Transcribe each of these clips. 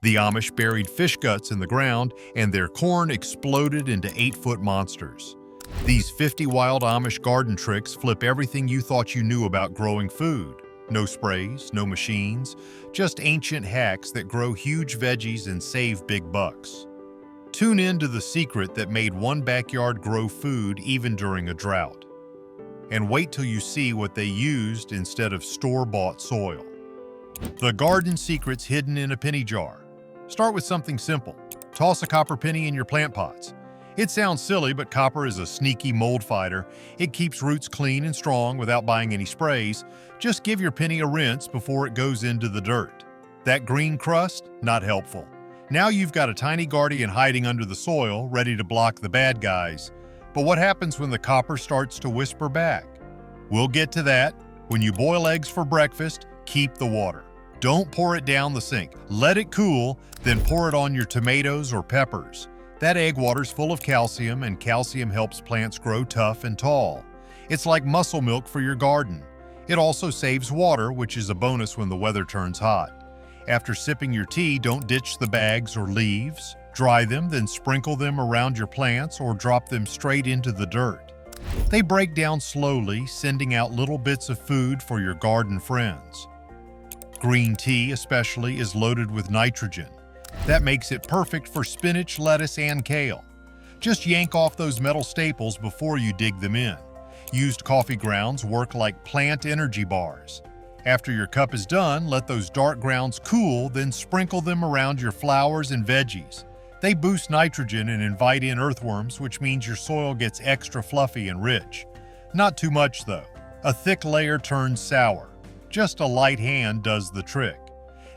The Amish buried fish guts in the ground, and their corn exploded into 8-foot monsters. These 50 wild Amish garden tricks flip everything you thought you knew about growing food. No sprays, no machines, just ancient hacks that grow huge veggies and save big bucks. Tune in to the secret that made one backyard grow food even during a drought. And wait till you see what they used instead of store-bought soil. The garden secret's hidden in a penny jar. Start with something simple. Toss a copper penny in your plant pots. It sounds silly, but copper is a sneaky mold fighter. It keeps roots clean and strong without buying any sprays. Just give your penny a rinse before it goes into the dirt. That green crust? Not helpful. Now you've got a tiny guardian hiding under the soil, ready to block the bad guys. But what happens when the copper starts to whisper back? We'll get to that. When you boil eggs for breakfast, keep the water. Don't pour it down the sink. Let it cool, then pour it on your tomatoes or peppers. That egg water's full of calcium, and calcium helps plants grow tough and tall. It's like muscle milk for your garden. It also saves water, which is a bonus when the weather turns hot. After sipping your tea, don't ditch the bags or leaves. Dry them, then sprinkle them around your plants or drop them straight into the dirt. They break down slowly, sending out little bits of food for your garden friends. Green tea, especially, is loaded with nitrogen. That makes it perfect for spinach, lettuce, and kale. Just yank off those metal staples before you dig them in. Used coffee grounds work like plant energy bars. After your cup is done, let those dark grounds cool, then sprinkle them around your flowers and veggies. They boost nitrogen and invite in earthworms, which means your soil gets extra fluffy and rich. Not too much, though. A thick layer turns sour. Just a light hand does the trick.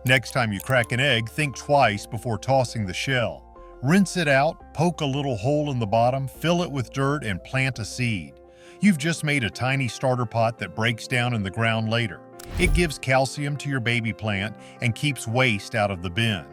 Next time you crack an egg, think twice before tossing the shell. Rinse it out, poke a little hole in the bottom, fill it with dirt, and plant a seed. You've just made a tiny starter pot that breaks down in the ground later. It gives calcium to your baby plant and keeps waste out of the bin.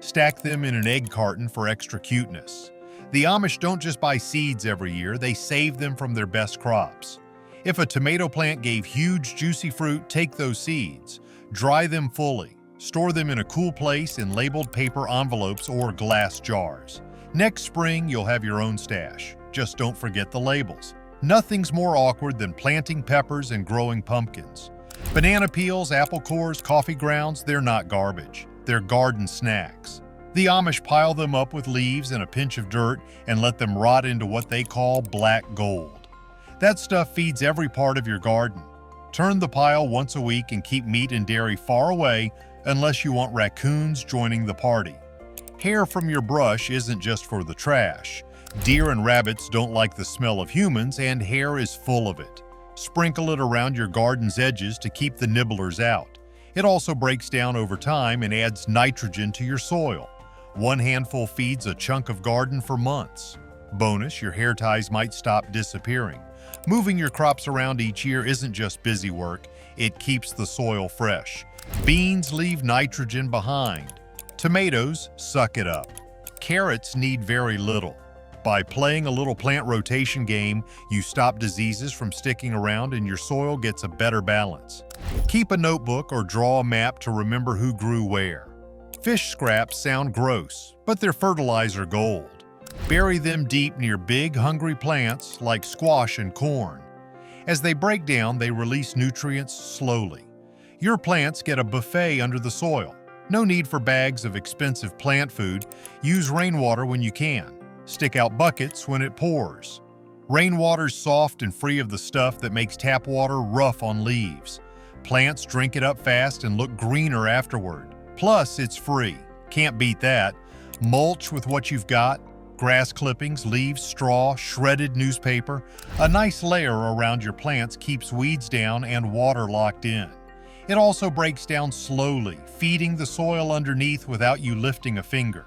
Stack them in an egg carton for extra cuteness. The Amish don't just buy seeds every year, they save them from their best crops. If a tomato plant gave huge, juicy fruit, take those seeds. Dry them fully. Store them in a cool place in labeled paper envelopes or glass jars. Next spring, you'll have your own stash. Just don't forget the labels. Nothing's more awkward than planting peppers and growing pumpkins. Banana peels, apple cores, coffee grounds, they're not garbage. They're garden snacks. The Amish pile them up with leaves and a pinch of dirt and let them rot into what they call black gold. That stuff feeds every part of your garden. Turn the pile once a week and keep meat and dairy far away unless you want raccoons joining the party. Hair from your brush isn't just for the trash. Deer and rabbits don't like the smell of humans, and hair is full of it. Sprinkle it around your garden's edges to keep the nibblers out. It also breaks down over time and adds nitrogen to your soil. One handful feeds a chunk of garden for months. Bonus, your hair ties might stop disappearing. Moving your crops around each year isn't just busy work, it keeps the soil fresh. Beans leave nitrogen behind. Tomatoes suck it up. Carrots need very little. By playing a little plant rotation game, you stop diseases from sticking around and your soil gets a better balance. Keep a notebook or draw a map to remember who grew where. Fish scraps sound gross, but they're fertilizer gold. Bury them deep near big, hungry plants like squash and corn. As they break down, they release nutrients slowly. Your plants get a buffet under the soil. No need for bags of expensive plant food. Use rainwater when you can. Stick out buckets when it pours. Rainwater's soft and free of the stuff that makes tap water rough on leaves. Plants drink it up fast and look greener afterward. Plus, it's free. Can't beat that. Mulch with what you've got. Grass clippings, leaves, straw, shredded newspaper. A nice layer around your plants keeps weeds down and water locked in. It also breaks down slowly, feeding the soil underneath without you lifting a finger.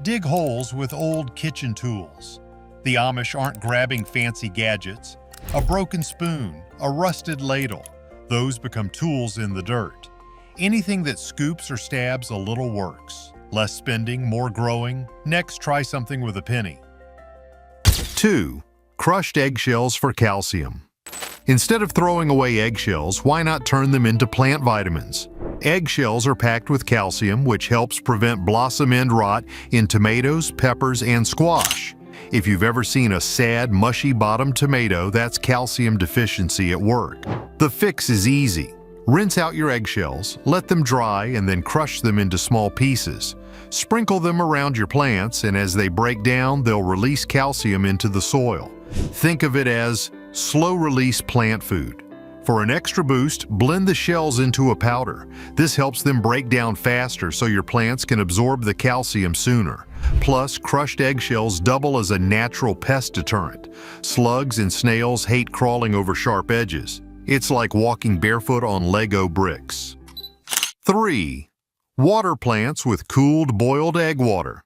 Dig holes with old kitchen tools. The Amish aren't grabbing fancy gadgets. A broken spoon, a rusted ladle, those become tools in the dirt. Anything that scoops or stabs a little works. Less spending, more growing. Next, try something with a penny. 2. Crushed eggshells for calcium. Instead of throwing away eggshells, why not turn them into plant vitamins? Eggshells are packed with calcium, which helps prevent blossom end rot in tomatoes, peppers, and squash. If you've ever seen a sad, mushy-bottomed tomato, that's calcium deficiency at work. The fix is easy. Rinse out your eggshells, let them dry, and then crush them into small pieces. Sprinkle them around your plants, and as they break down, they'll release calcium into the soil. Think of it as slow-release plant food. For an extra boost, blend the shells into a powder. This helps them break down faster so your plants can absorb the calcium sooner. Plus, crushed eggshells double as a natural pest deterrent. Slugs and snails hate crawling over sharp edges. It's like walking barefoot on Lego bricks. 3. Water plants with cooled boiled egg water.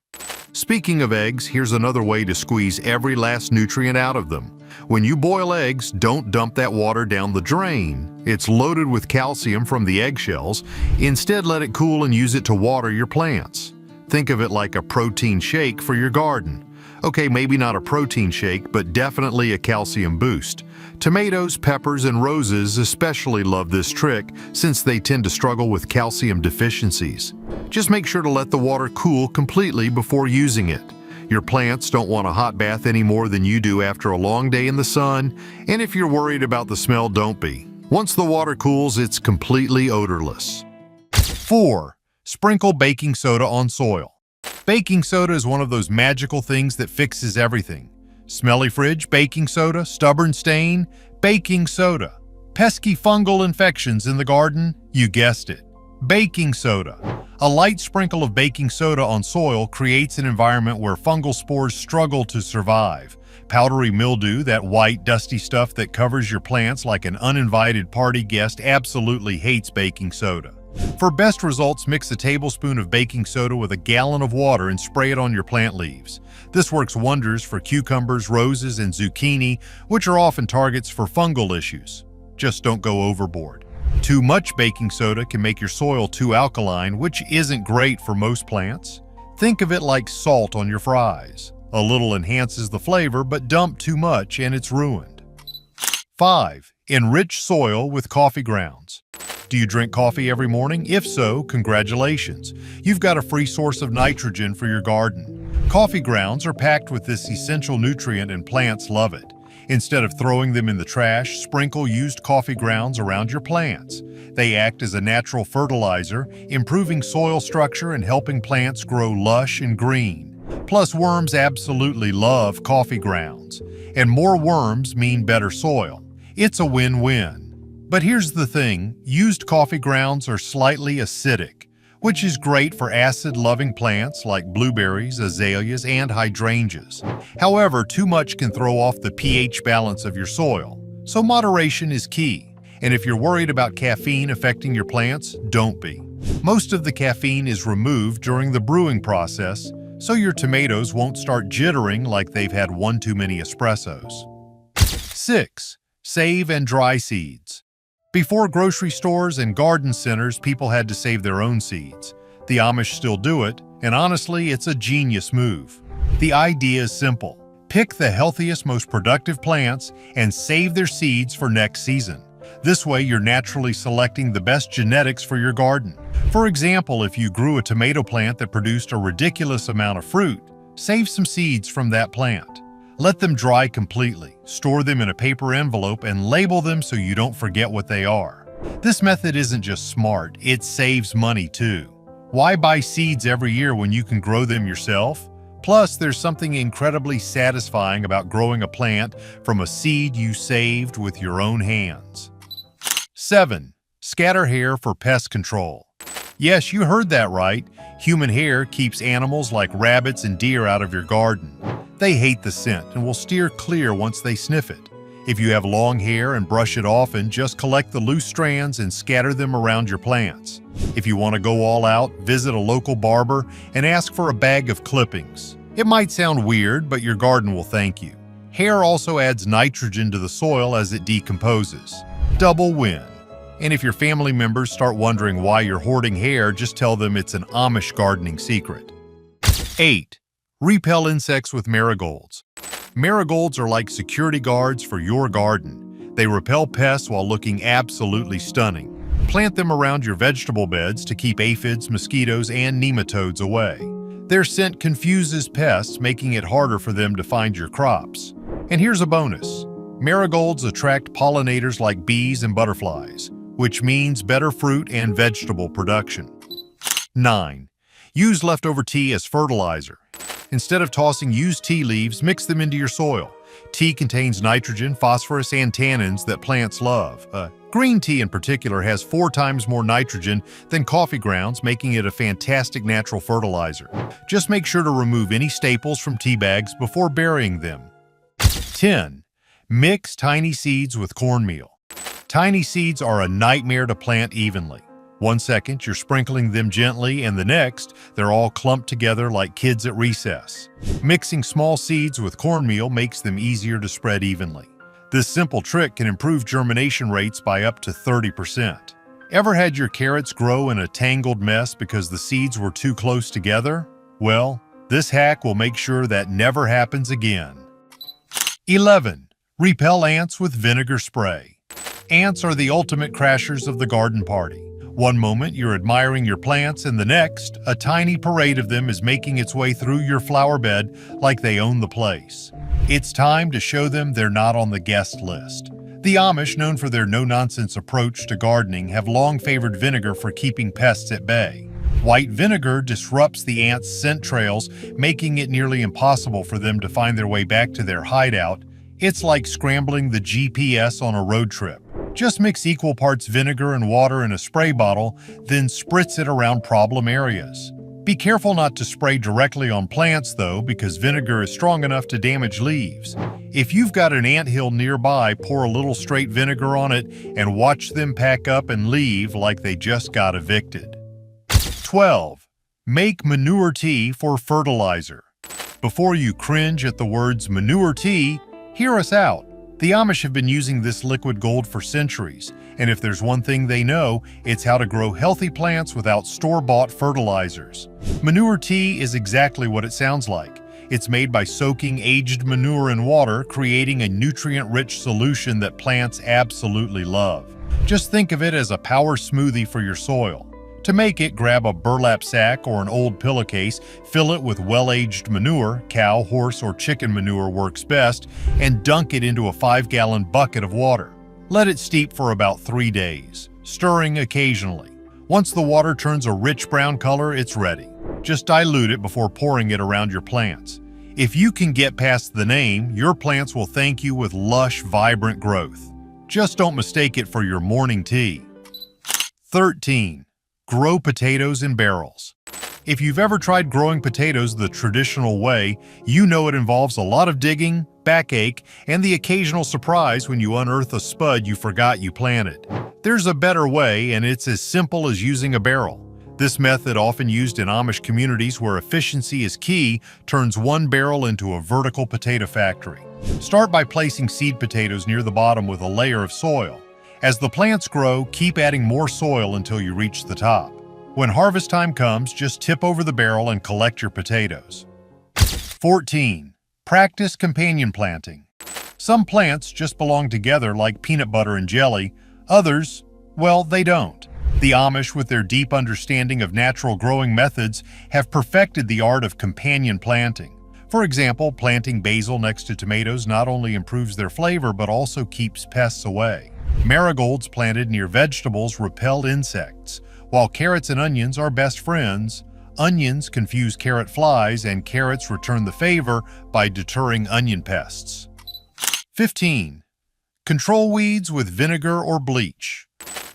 Speaking of eggs, here's another way to squeeze every last nutrient out of them. When you boil eggs, don't dump that water down the drain. It's loaded with calcium from the eggshells. Instead, let it cool and use it to water your plants. Think of it like a protein shake for your garden. Okay, maybe not a protein shake, but definitely a calcium boost. Tomatoes, peppers, and roses especially love this trick since they tend to struggle with calcium deficiencies. Just make sure to let the water cool completely before using it. Your plants don't want a hot bath any more than you do after a long day in the sun, and if you're worried about the smell, don't be. Once the water cools, it's completely odorless. 4. Sprinkle baking soda on soil. Baking soda is one of those magical things that fixes everything. Smelly fridge, baking soda. Stubborn stain, baking soda. Pesky fungal infections in the garden, you guessed it, baking soda. A light sprinkle of baking soda on soil creates an environment where fungal spores struggle to survive. Powdery mildew, that white, dusty stuff that covers your plants like an uninvited party guest, absolutely hates baking soda. For best results, mix a tablespoon of baking soda with a gallon of water and spray it on your plant leaves. This works wonders for cucumbers, roses, and zucchini, which are often targets for fungal issues. Just don't go overboard. Too much baking soda can make your soil too alkaline, which isn't great for most plants. Think of it like salt on your fries. A little enhances the flavor, but dump too much and it's ruined. 5. Enrich soil with coffee grounds. Do you drink coffee every morning? If so, congratulations. You've got a free source of nitrogen for your garden. Coffee grounds are packed with this essential nutrient and plants love it. Instead of throwing them in the trash, sprinkle used coffee grounds around your plants. They act as a natural fertilizer, improving soil structure and helping plants grow lush and green. Plus, worms absolutely love coffee grounds. And more worms mean better soil. It's a win-win. But here's the thing, used coffee grounds are slightly acidic, which is great for acid-loving plants like blueberries, azaleas, and hydrangeas. However, too much can throw off the pH balance of your soil, so moderation is key. And if you're worried about caffeine affecting your plants, don't be. Most of the caffeine is removed during the brewing process, so your tomatoes won't start jittering like they've had one too many espressos. 6. Save and dry seeds. Before grocery stores and garden centers, people had to save their own seeds. The Amish still do it, and honestly, it's a genius move. The idea is simple. Pick the healthiest, most productive plants and save their seeds for next season. This way, you're naturally selecting the best genetics for your garden. For example, if you grew a tomato plant that produced a ridiculous amount of fruit, save some seeds from that plant. Let them dry completely, store them in a paper envelope, and label them so you don't forget what they are. This method isn't just smart, it saves money too. Why buy seeds every year when you can grow them yourself? Plus, there's something incredibly satisfying about growing a plant from a seed you saved with your own hands. 7. Scatter hair for pest control. Yes, you heard that right. Human hair keeps animals like rabbits and deer out of your garden. They hate the scent and will steer clear once they sniff it. If you have long hair and brush it often, just collect the loose strands and scatter them around your plants. If you want to go all out, visit a local barber and ask for a bag of clippings. It might sound weird, but your garden will thank you. Hair also adds nitrogen to the soil as it decomposes. Double win. And if your family members start wondering why you're hoarding hair, just tell them it's an Amish gardening secret. 8. Repel insects with marigolds. Marigolds are like security guards for your garden. They repel pests while looking absolutely stunning. Plant them around your vegetable beds to keep aphids, mosquitoes, and nematodes away. Their scent confuses pests, making it harder for them to find your crops. And here's a bonus. Marigolds attract pollinators like bees and butterflies, which means better fruit and vegetable production. 9. Use leftover tea as fertilizer. Instead of tossing used tea leaves, mix them into your soil. Tea contains nitrogen, phosphorus, and tannins that plants love. Green tea in particular has 4 times more nitrogen than coffee grounds, making it a fantastic natural fertilizer. Just make sure to remove any staples from tea bags before burying them. 10. Mix tiny seeds with cornmeal. Tiny seeds are a nightmare to plant evenly. One second, you're sprinkling them gently, and the next, they're all clumped together like kids at recess. Mixing small seeds with cornmeal makes them easier to spread evenly. This simple trick can improve germination rates by up to 30%. Ever had your carrots grow in a tangled mess because the seeds were too close together? Well, this hack will make sure that never happens again. 11. Repel ants with vinegar spray. Ants are the ultimate crashers of the garden party. One moment you're admiring your plants, and the next, a tiny parade of them is making its way through your flower bed like they own the place. It's time to show them they're not on the guest list. The Amish, known for their no-nonsense approach to gardening, have long favored vinegar for keeping pests at bay. White vinegar disrupts the ants' scent trails, making it nearly impossible for them to find their way back to their hideout. It's like scrambling the GPS on a road trip. Just mix equal parts vinegar and water in a spray bottle, then spritz it around problem areas. Be careful not to spray directly on plants though, because vinegar is strong enough to damage leaves. If you've got an anthill nearby, pour a little straight vinegar on it and watch them pack up and leave like they just got evicted. 12. Make manure tea for fertilizer. Before you cringe at the words manure tea, hear us out. The Amish have been using this liquid gold for centuries, and if there's one thing they know, it's how to grow healthy plants without store-bought fertilizers. Manure tea is exactly what it sounds like. It's made by soaking aged manure in water, creating a nutrient-rich solution that plants absolutely love. Just think of it as a power smoothie for your soil. To make it, grab a burlap sack or an old pillowcase, fill it with well-aged manure, cow, horse, or chicken manure works best, and dunk it into a 5-gallon bucket of water. Let it steep for about 3 days, stirring occasionally. Once the water turns a rich brown color, it's ready. Just dilute it before pouring it around your plants. If you can get past the name, your plants will thank you with lush, vibrant growth. Just don't mistake it for your morning tea. 13. Grow potatoes in barrels. If you've ever tried growing potatoes the traditional way, you know it involves a lot of digging, backache, and the occasional surprise when you unearth a spud you forgot you planted. There's a better way, and it's as simple as using a barrel. This method, often used in Amish communities where efficiency is key, turns one barrel into a vertical potato factory. Start by placing seed potatoes near the bottom with a layer of soil. As the plants grow, keep adding more soil until you reach the top. When harvest time comes, just tip over the barrel and collect your potatoes. 14. Practice companion planting. Some plants just belong together like peanut butter and jelly. Others, well, they don't. The Amish, with their deep understanding of natural growing methods, have perfected the art of companion planting. For example, planting basil next to tomatoes not only improves their flavor but also keeps pests away. Marigolds planted near vegetables repel insects. While carrots and onions are best friends, onions confuse carrot flies and carrots return the favor by deterring onion pests. 15. Control weeds with vinegar or bleach.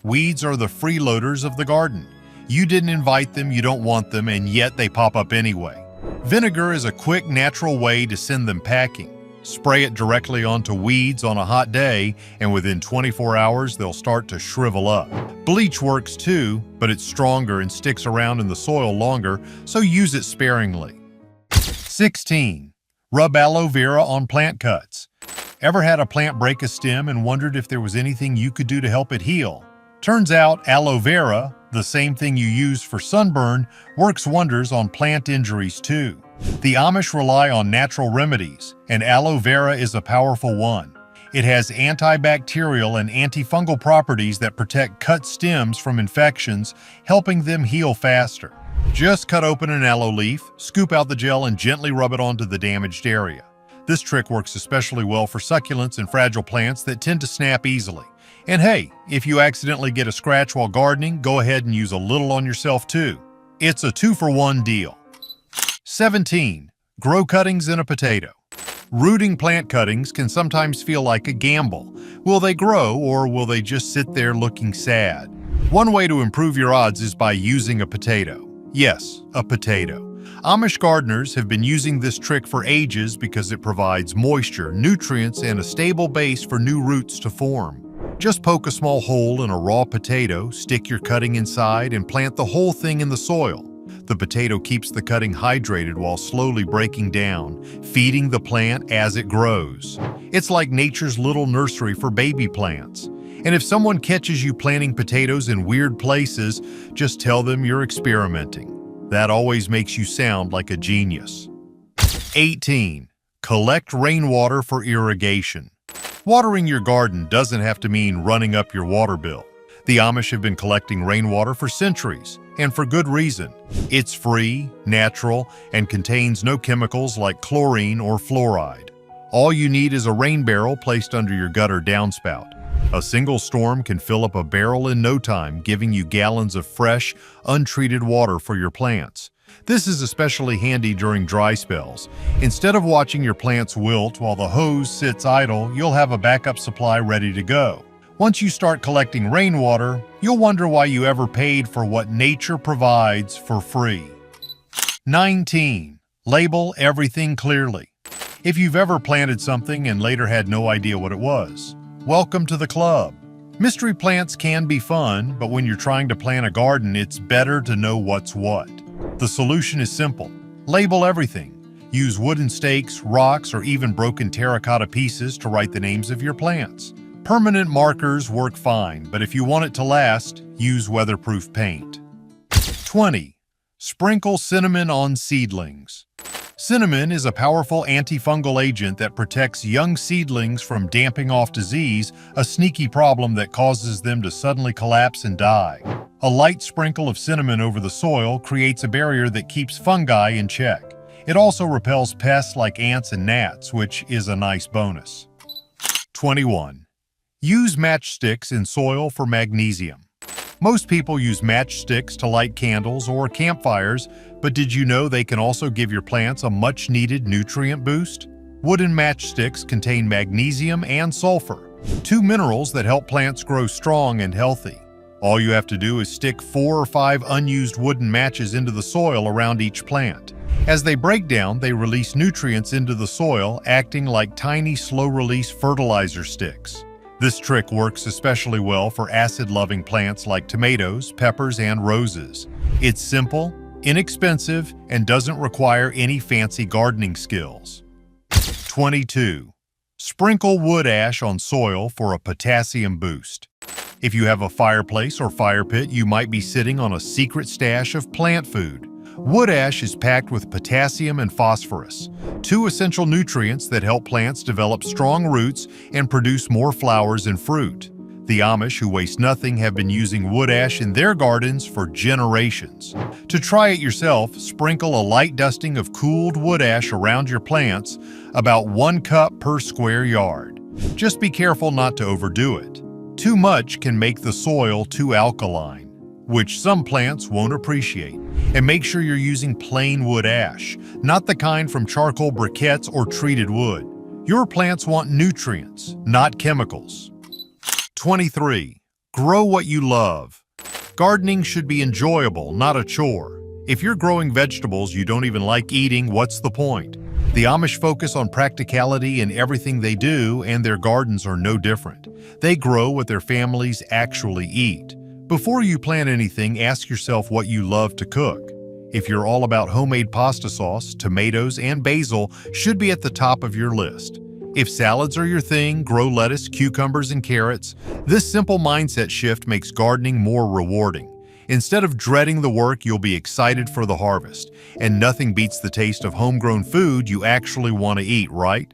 Weeds are the freeloaders of the garden. You didn't invite them, you don't want them, and yet they pop up anyway. Vinegar is a quick, natural way to send them packing. Spray it directly onto weeds on a hot day, and within 24 hours, they'll start to shrivel up. Bleach works too, but it's stronger and sticks around in the soil longer, so use it sparingly. 16. Rub aloe vera on plant cuts. Ever had a plant break a stem and wondered if there was anything you could do to help it heal? Turns out aloe vera, the same thing you use for sunburn, works wonders on plant injuries too. The Amish rely on natural remedies, and aloe vera is a powerful one. It has antibacterial and antifungal properties that protect cut stems from infections, helping them heal faster. Just cut open an aloe leaf, scoop out the gel, and gently rub it onto the damaged area. This trick works especially well for succulents and fragile plants that tend to snap easily. And hey, if you accidentally get a scratch while gardening, go ahead and use a little on yourself too. It's a 2-for-1 deal. 17. Grow cuttings in a potato. Rooting plant cuttings can sometimes feel like a gamble. Will they grow, or will they just sit there looking sad? One way to improve your odds is by using a potato. Yes, a potato. Amish gardeners have been using this trick for ages because it provides moisture, nutrients, and a stable base for new roots to form. Just poke a small hole in a raw potato, stick your cutting inside, and plant the whole thing in the soil. The potato keeps the cutting hydrated while slowly breaking down, feeding the plant as it grows. It's like nature's little nursery for baby plants. And if someone catches you planting potatoes in weird places, just tell them you're experimenting. That always makes you sound like a genius. 18. Collect rainwater for irrigation. Watering your garden doesn't have to mean running up your water bill. The Amish have been collecting rainwater for centuries, and for good reason. It's free, natural, and contains no chemicals like chlorine or fluoride. All you need is a rain barrel placed under your gutter downspout. A single storm can fill up a barrel in no time, giving you gallons of fresh, untreated water for your plants. This is especially handy during dry spells. Instead of watching your plants wilt while the hose sits idle, you'll have a backup supply ready to go. Once you start collecting rainwater, you'll wonder why you ever paid for what nature provides for free. 19. Label everything clearly. If you've ever planted something and later had no idea what it was, welcome to the club. Mystery plants can be fun, but when you're trying to plant a garden, it's better to know what's what. The solution is simple. Label everything. Use wooden stakes, rocks, or even broken terracotta pieces to write the names of your plants. Permanent markers work fine, but if you want it to last, use weatherproof paint. 20. Sprinkle cinnamon on seedlings. Cinnamon is a powerful antifungal agent that protects young seedlings from damping off disease, a sneaky problem that causes them to suddenly collapse and die. A light sprinkle of cinnamon over the soil creates a barrier that keeps fungi in check. It also repels pests like ants and gnats, which is a nice bonus. 21. Use matchsticks in soil for magnesium. Most people use matchsticks to light candles or campfires, but did you know they can also give your plants a much-needed nutrient boost? Wooden matchsticks contain magnesium and sulfur, two minerals that help plants grow strong and healthy. All you have to do is stick 4 or 5 unused wooden matches into the soil around each plant. As they break down, they release nutrients into the soil, acting like tiny, slow-release fertilizer sticks. This trick works especially well for acid-loving plants like tomatoes, peppers, and roses. It's simple, inexpensive, and doesn't require any fancy gardening skills. 22. Sprinkle wood ash on soil for a potassium boost. If you have a fireplace or fire pit, you might be sitting on a secret stash of plant food. Wood ash is packed with potassium and phosphorus, two essential nutrients that help plants develop strong roots and produce more flowers and fruit. The Amish, who waste nothing, have been using wood ash in their gardens for generations. To try it yourself, sprinkle a light dusting of cooled wood ash around your plants, about 1 cup per square yard. Just be careful not to overdo it. Too much can make the soil too alkaline, which some plants won't appreciate. And make sure you're using plain wood ash, not the kind from charcoal briquettes or treated wood. Your plants want nutrients, not chemicals. 23. Grow what you love. Gardening should be enjoyable, not a chore. If you're growing vegetables you don't even like eating, what's the point? The Amish focus on practicality in everything they do, and their gardens are no different. They grow what their families actually eat. Before you plant anything, ask yourself what you love to cook. If you're all about homemade pasta sauce, tomatoes and basil should be at the top of your list. If salads are your thing, grow lettuce, cucumbers, and carrots. This simple mindset shift makes gardening more rewarding. Instead of dreading the work, you'll be excited for the harvest. And nothing beats the taste of homegrown food you actually want to eat, right?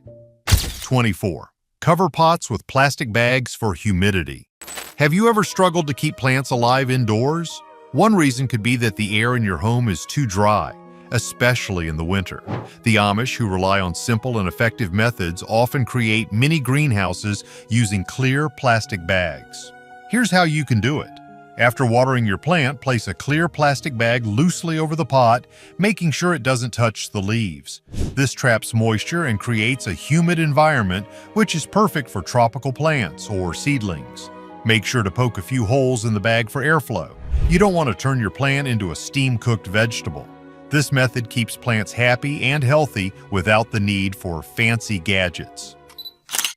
24. Cover pots with plastic bags for humidity. Have you ever struggled to keep plants alive indoors? One reason could be that the air in your home is too dry, especially in the winter. The Amish, who rely on simple and effective methods, often create mini greenhouses using clear plastic bags. Here's how you can do it. After watering your plant, place a clear plastic bag loosely over the pot, making sure it doesn't touch the leaves. This traps moisture and creates a humid environment, which is perfect for tropical plants or seedlings. Make sure to poke a few holes in the bag for airflow. You don't want to turn your plant into a steam-cooked vegetable. This method keeps plants happy and healthy without the need for fancy gadgets.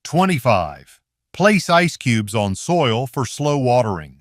25. Place ice cubes on soil for slow watering.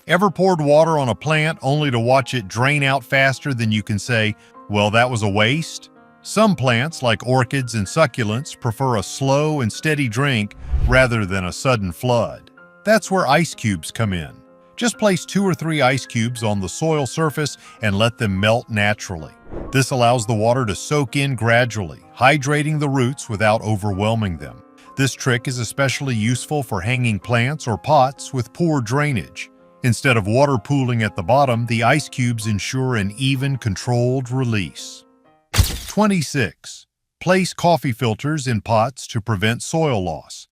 Ever poured water on a plant only to watch it drain out faster than you can say, well, that was a waste? Some plants, like orchids and succulents, prefer a slow and steady drink rather than a sudden flood. That's where ice cubes come in. Just place 2 or 3 ice cubes on the soil surface and let them melt naturally. This allows the water to soak in gradually, hydrating the roots without overwhelming them. This trick is especially useful for hanging plants or pots with poor drainage. Instead of water pooling at the bottom, the ice cubes ensure an even, controlled release. 26. Place coffee filters in pots to prevent soil loss.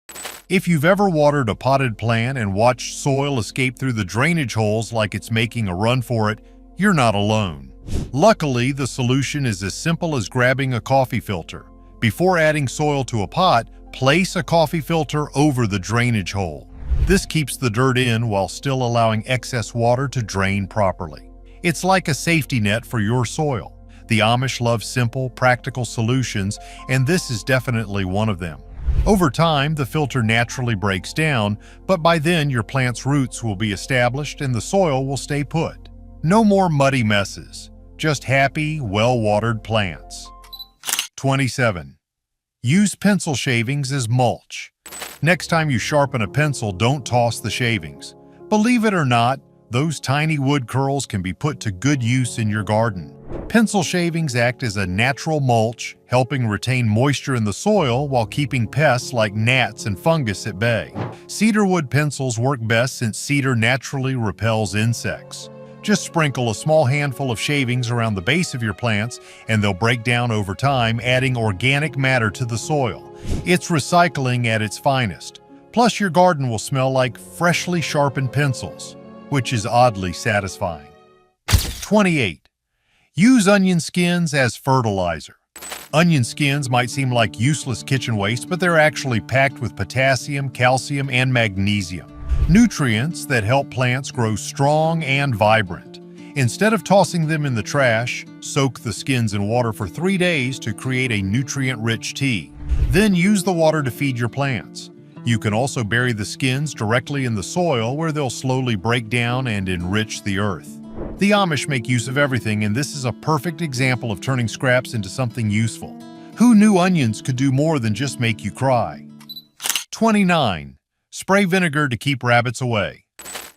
If you've ever watered a potted plant and watched soil escape through the drainage holes like it's making a run for it, you're not alone. Luckily, the solution is as simple as grabbing a coffee filter. Before adding soil to a pot, place a coffee filter over the drainage hole. This keeps the dirt in while still allowing excess water to drain properly. It's like a safety net for your soil. The Amish love simple, practical solutions, and this is definitely one of them. Over time, the filter naturally breaks down, but by then your plant's roots will be established and the soil will stay put. No more muddy messes, just happy, well-watered plants. 27. Use pencil shavings as mulch. Next time you sharpen a pencil, don't toss the shavings. Believe it or not, those tiny wood curls can be put to good use in your garden. Pencil shavings act as a natural mulch, helping retain moisture in the soil while keeping pests like gnats and fungus at bay. Cedarwood pencils work best since cedar naturally repels insects. Just sprinkle a small handful of shavings around the base of your plants and they'll break down over time, adding organic matter to the soil. It's recycling at its finest. Plus, your garden will smell like freshly sharpened pencils, which is oddly satisfying. 28. Use onion skins as fertilizer. Onion skins might seem like useless kitchen waste, but they're actually packed with potassium, calcium, and magnesium, nutrients that help plants grow strong and vibrant. Instead of tossing them in the trash, soak the skins in water for 3 days to create a nutrient-rich tea. Then use the water to feed your plants. You can also bury the skins directly in the soil where they'll slowly break down and enrich the earth. The Amish make use of everything, and this is a perfect example of turning scraps into something useful. Who knew onions could do more than just make you cry? 29. Spray vinegar to keep rabbits away.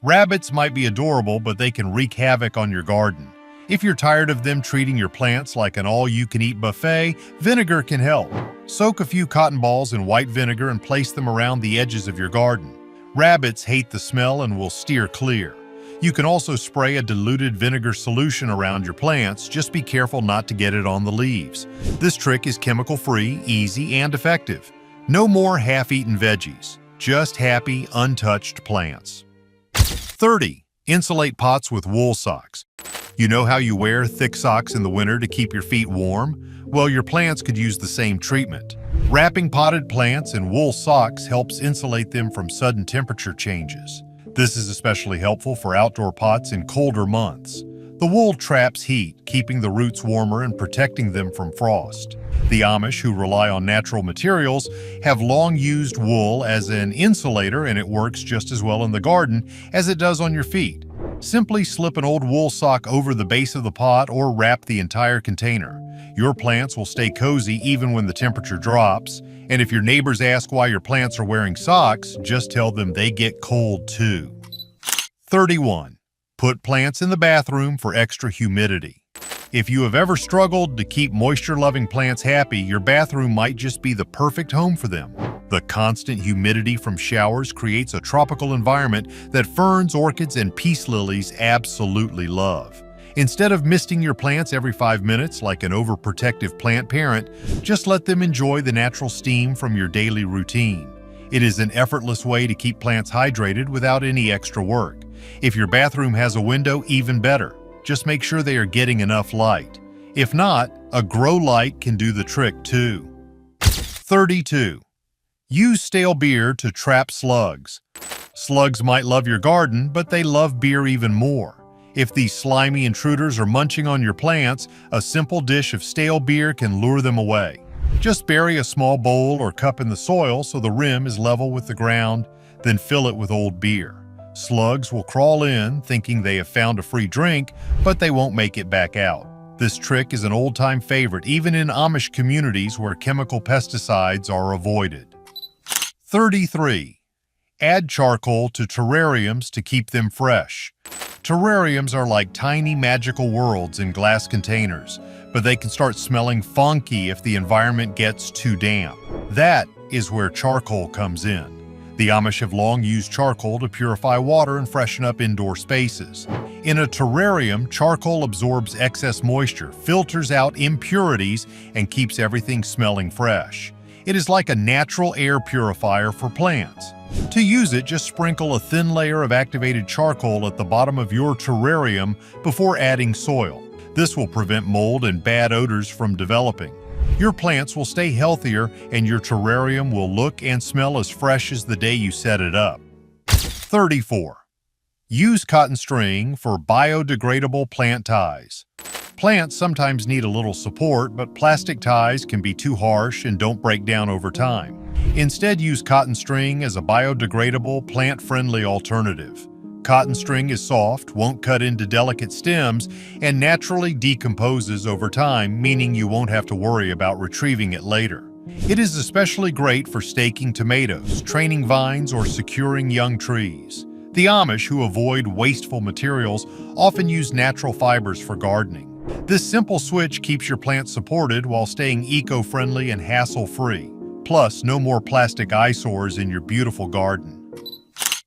Rabbits might be adorable, but they can wreak havoc on your garden. If you're tired of them treating your plants like an all-you-can-eat buffet, vinegar can help. Soak a few cotton balls in white vinegar and place them around the edges of your garden. Rabbits hate the smell and will steer clear. You can also spray a diluted vinegar solution around your plants. Just be careful not to get it on the leaves. This trick is chemical-free, easy, and effective. No more half-eaten veggies, just happy, untouched plants. 30. Insulate pots with wool socks. You know how you wear thick socks in the winter to keep your feet warm? Well, your plants could use the same treatment. Wrapping potted plants in wool socks helps insulate them from sudden temperature changes. This is especially helpful for outdoor pots in colder months. The wool traps heat, keeping the roots warmer and protecting them from frost. The Amish, who rely on natural materials, have long used wool as an insulator, and it works just as well in the garden as it does on your feet. Simply slip an old wool sock over the base of the pot or wrap the entire container. Your plants will stay cozy even when the temperature drops, and if your neighbors ask why your plants are wearing socks, just tell them they get cold too. 31. Put plants in the bathroom for extra humidity. If you have ever struggled to keep moisture-loving plants happy, your bathroom might just be the perfect home for them. The constant humidity from showers creates a tropical environment that ferns, orchids, and peace lilies absolutely love. Instead of misting your plants every 5 minutes like an overprotective plant parent, just let them enjoy the natural steam from your daily routine. It is an effortless way to keep plants hydrated without any extra work. If your bathroom has a window, even better. Just make sure they are getting enough light. If not, a grow light can do the trick too. 32. Use stale beer to trap slugs. Slugs might love your garden, but they love beer even more. If these slimy intruders are munching on your plants, a simple dish of stale beer can lure them away. Just bury a small bowl or cup in the soil so the rim is level with the ground, then fill it with old beer. Slugs will crawl in, thinking they have found a free drink, but they won't make it back out. This trick is an old-time favorite, even in Amish communities where chemical pesticides are avoided. 33. Add charcoal to terrariums to keep them fresh. Terrariums are like tiny magical worlds in glass containers, but they can start smelling funky if the environment gets too damp. That is where charcoal comes in. The Amish have long used charcoal to purify water and freshen up indoor spaces. In a terrarium, charcoal absorbs excess moisture, filters out impurities, and keeps everything smelling fresh. It is like a natural air purifier for plants. To use it, just sprinkle a thin layer of activated charcoal at the bottom of your terrarium before adding soil. This will prevent mold and bad odors from developing. Your plants will stay healthier and your terrarium will look and smell as fresh as the day you set it up. 34. Use cotton string for biodegradable plant ties. Plants sometimes need a little support, but plastic ties can be too harsh and don't break down over time. Instead, use cotton string as a biodegradable, plant-friendly alternative. Cotton string is soft, won't cut into delicate stems, and naturally decomposes over time, meaning you won't have to worry about retrieving it later. It is especially great for staking tomatoes, training vines, or securing young trees. The Amish, who avoid wasteful materials, often use natural fibers for gardening. This simple switch keeps your plants supported while staying eco-friendly and hassle-free. Plus, no more plastic eyesores in your beautiful garden.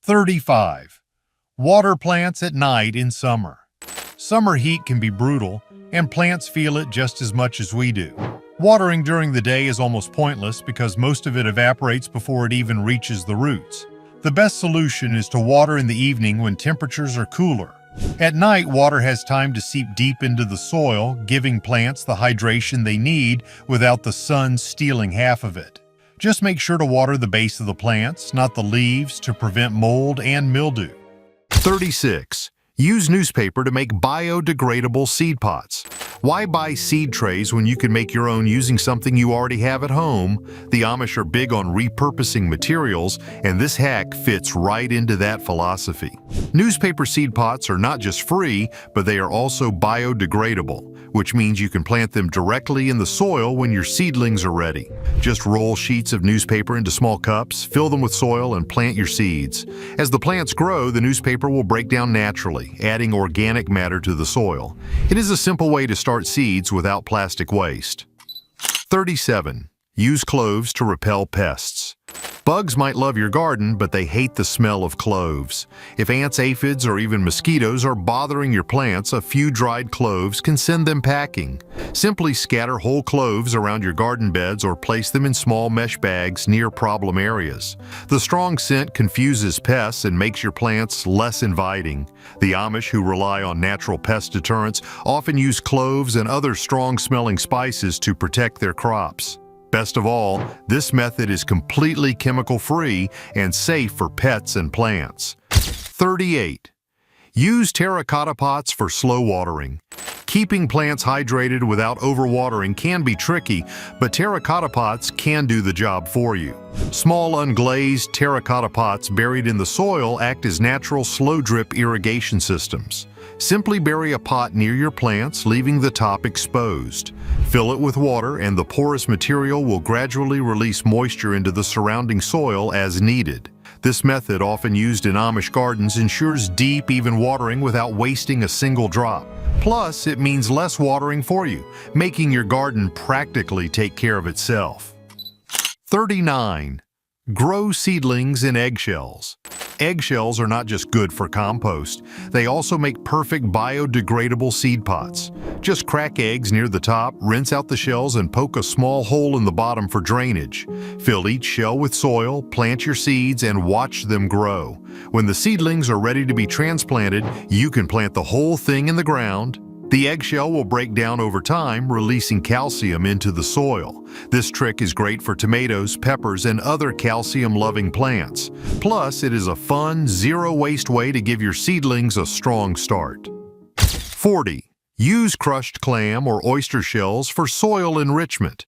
35. Water plants at night in summer. Summer heat can be brutal, and plants feel it just as much as we do. Watering during the day is almost pointless because most of it evaporates before it even reaches the roots. The best solution is to water in the evening when temperatures are cooler. At night, water has time to seep deep into the soil, giving plants the hydration they need without the sun stealing half of it. Just make sure to water the base of the plants, not the leaves, to prevent mold and mildew. 36. Use newspaper to make biodegradable seed pots. Why buy seed trays when you can make your own using something you already have at home? The Amish are big on repurposing materials, and this hack fits right into that philosophy. Newspaper seed pots are not just free, but they are also biodegradable, which means you can plant them directly in the soil when your seedlings are ready. Just roll sheets of newspaper into small cups, fill them with soil, and plant your seeds. As the plants grow, the newspaper will break down naturally, adding organic matter to the soil. It is a simple way to start seeds without plastic waste. 37. Use cloves to repel pests. Bugs might love your garden, but they hate the smell of cloves. If ants, aphids, or even mosquitoes are bothering your plants, a few dried cloves can send them packing. Simply scatter whole cloves around your garden beds or place them in small mesh bags near problem areas. The strong scent confuses pests and makes your plants less inviting. The Amish, who rely on natural pest deterrents, often use cloves and other strong-smelling spices to protect their crops. Best of all, this method is completely chemical-free and safe for pets and plants. 38. Use terracotta pots for slow watering. Keeping plants hydrated without overwatering can be tricky, but terracotta pots can do the job for you. Small unglazed terracotta pots buried in the soil act as natural slow-drip irrigation systems. Simply bury a pot near your plants, leaving the top exposed. Fill it with water, and the porous material will gradually release moisture into the surrounding soil as needed. This method, often used in Amish gardens, ensures deep, even watering without wasting a single drop. Plus, it means less watering for you, making your garden practically take care of itself. 39. Grow seedlings in eggshells. Eggshells are not just good for compost, they also make perfect biodegradable seed pots. Just crack eggs near the top, rinse out the shells, and poke a small hole in the bottom for drainage. Fill each shell with soil, plant your seeds, and watch them grow. When the seedlings are ready to be transplanted, you can plant the whole thing in the ground. The eggshell will break down over time, releasing calcium into the soil. This trick is great for tomatoes, peppers, and other calcium-loving plants. Plus, it is a fun, zero-waste way to give your seedlings a strong start. 40. Use crushed clam or oyster shells for soil enrichment.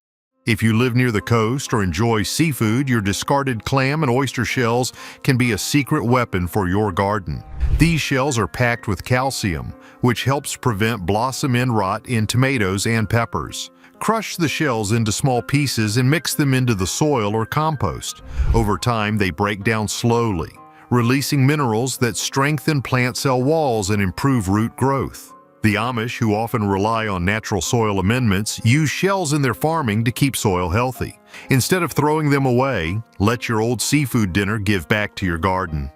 If you live near the coast or enjoy seafood, your discarded clam and oyster shells can be a secret weapon for your garden. These shells are packed with calcium, which helps prevent blossom end rot in tomatoes and peppers. Crush the shells into small pieces and mix them into the soil or compost. Over time, they break down slowly, releasing minerals that strengthen plant cell walls and improve root growth. The Amish, who often rely on natural soil amendments, use shells in their farming to keep soil healthy. Instead of throwing them away, let your old seafood dinner give back to your garden.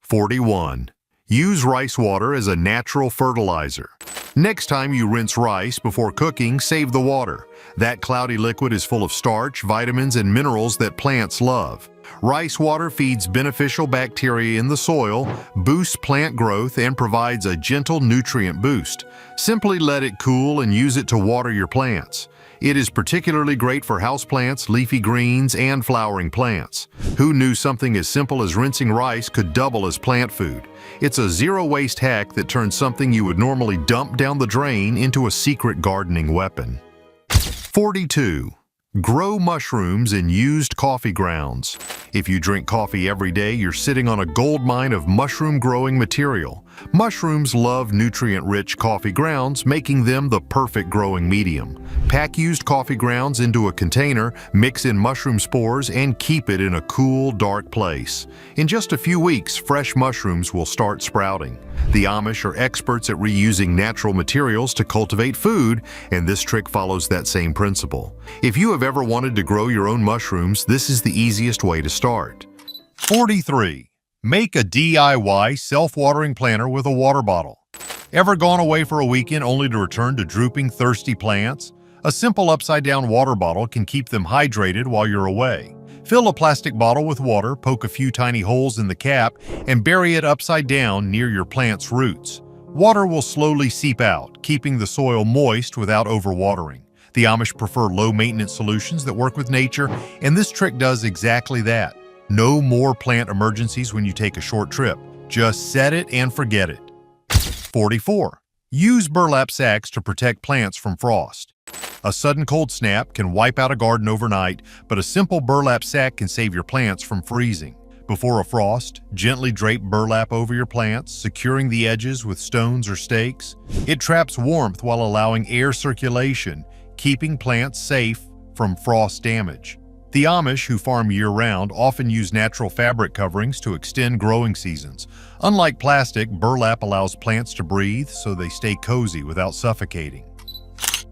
41. Use rice water as a natural fertilizer. Next time you rinse rice before cooking, save the water. That cloudy liquid is full of starch, vitamins, and minerals that plants love. Rice water feeds beneficial bacteria in the soil, boosts plant growth, and provides a gentle nutrient boost. Simply let it cool and use it to water your plants. It is particularly great for houseplants, leafy greens, and flowering plants. Who knew something as simple as rinsing rice could double as plant food? It's a zero-waste hack that turns something you would normally dump down the drain into a secret gardening weapon. 42. Grow mushrooms in used coffee grounds. If you drink coffee every day, you're sitting on a gold mine of mushroom-growing material. Mushrooms love nutrient-rich coffee grounds, making them the perfect growing medium. Pack used coffee grounds into a container, mix in mushroom spores, and keep it in a cool, dark place. In just a few weeks, fresh mushrooms will start sprouting. The Amish are experts at reusing natural materials to cultivate food, and this trick follows that same principle. If you have ever wanted to grow your own mushrooms, this is the easiest way to start. 43. Make a DIY self-watering planter with a water bottle. Ever gone away for a weekend only to return to drooping, thirsty plants? A simple upside-down water bottle can keep them hydrated while you're away. Fill a plastic bottle with water, poke a few tiny holes in the cap, and bury it upside down near your plant's roots. Water will slowly seep out, keeping the soil moist without overwatering. The Amish prefer low-maintenance solutions that work with nature, and this trick does exactly that. No more plant emergencies when you take a short trip. Just set it and forget it. 44. Use burlap sacks to protect plants from frost. A sudden cold snap can wipe out a garden overnight, but a simple burlap sack can save your plants from freezing. Before a frost, gently drape burlap over your plants, securing the edges with stones or stakes. It traps warmth while allowing air circulation, keeping plants safe from frost damage. The Amish, who farm year-round, often use natural fabric coverings to extend growing seasons. Unlike plastic, burlap allows plants to breathe so they stay cozy without suffocating.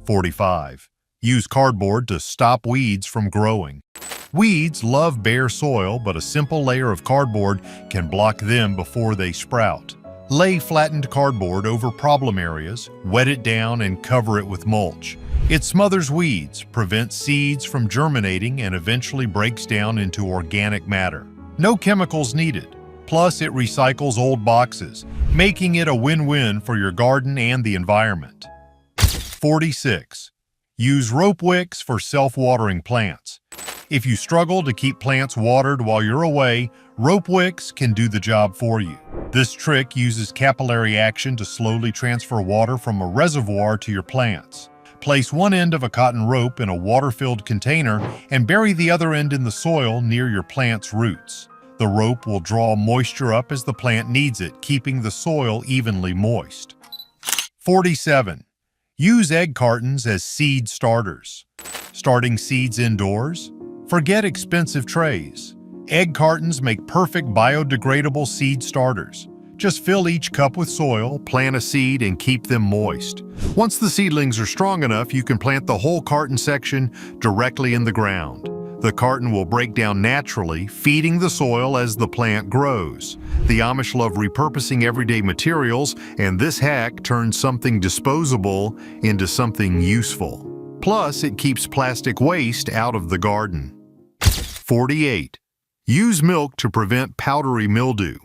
45. Use cardboard to stop weeds from growing. Weeds love bare soil, but a simple layer of cardboard can block them before they sprout. Lay flattened cardboard over problem areas, wet it down, and cover it with mulch. It smothers weeds, prevents seeds from germinating, and eventually breaks down into organic matter. No chemicals needed. Plus, it recycles old boxes, making it a win-win for your garden and the environment. 46. Use rope wicks for self-watering plants. If you struggle to keep plants watered while you're away, rope wicks can do the job for you. This trick uses capillary action to slowly transfer water from a reservoir to your plants. Place one end of a cotton rope in a water-filled container and bury the other end in the soil near your plant's roots. The rope will draw moisture up as the plant needs it, keeping the soil evenly moist. 47. Use egg cartons as seed starters. Starting seeds indoors? Forget expensive trays. Egg cartons make perfect biodegradable seed starters. Just fill each cup with soil, plant a seed, and keep them moist. Once the seedlings are strong enough, you can plant the whole carton section directly in the ground. The carton will break down naturally, feeding the soil as the plant grows. The Amish love repurposing everyday materials, and this hack turns something disposable into something useful. Plus, it keeps plastic waste out of the garden. 48. Use milk to prevent powdery mildew.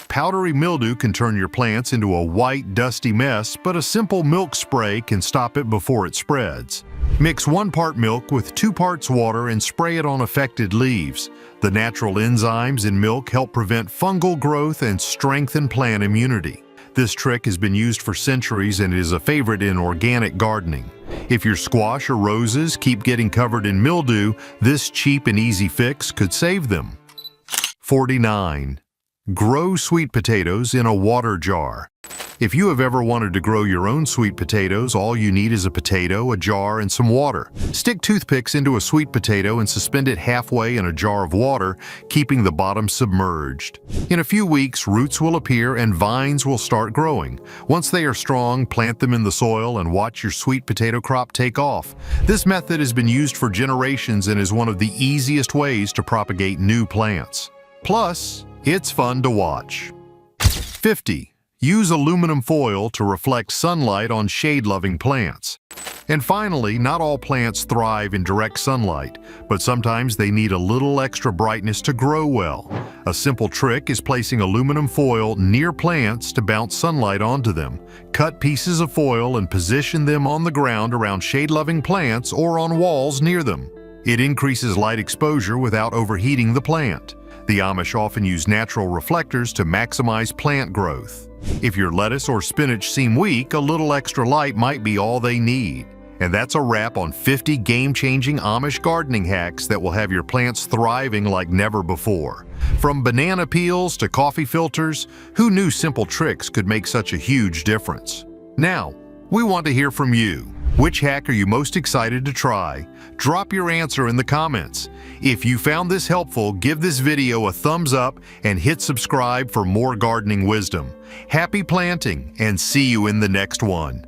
Powdery mildew can turn your plants into a white, dusty mess, but a simple milk spray can stop it before it spreads. Mix 1 part milk with 2 parts water and spray it on affected leaves. The natural enzymes in milk help prevent fungal growth and strengthen plant immunity. This trick has been used for centuries and is a favorite in organic gardening. If your squash or roses keep getting covered in mildew, this cheap and easy fix could save them. 49. Grow sweet potatoes in a water jar. If you have ever wanted to grow your own sweet potatoes, all you need is a potato, a jar, and some water. Stick toothpicks into a sweet potato and suspend it halfway in a jar of water, keeping the bottom submerged. In a few weeks, roots will appear and vines will start growing. Once they are strong, plant them in the soil and watch your sweet potato crop take off. This method has been used for generations and is one of the easiest ways to propagate new plants. Plus, it's fun to watch. 50. Use aluminum foil to reflect sunlight on shade-loving plants. And finally, not all plants thrive in direct sunlight, but sometimes they need a little extra brightness to grow well. A simple trick is placing aluminum foil near plants to bounce sunlight onto them. Cut pieces of foil and position them on the ground around shade-loving plants or on walls near them. It increases light exposure without overheating the plant. The Amish often use natural reflectors to maximize plant growth. If your lettuce or spinach seem weak, a little extra light might be all they need. And that's a wrap on 50 game-changing Amish gardening hacks that will have your plants thriving like never before. From banana peels to coffee filters, who knew simple tricks could make such a huge difference? Now, we want to hear from you. Which hack are you most excited to try? Drop your answer in the comments. If you found this helpful, give this video a thumbs up and hit subscribe for more gardening wisdom. Happy planting and see you in the next one.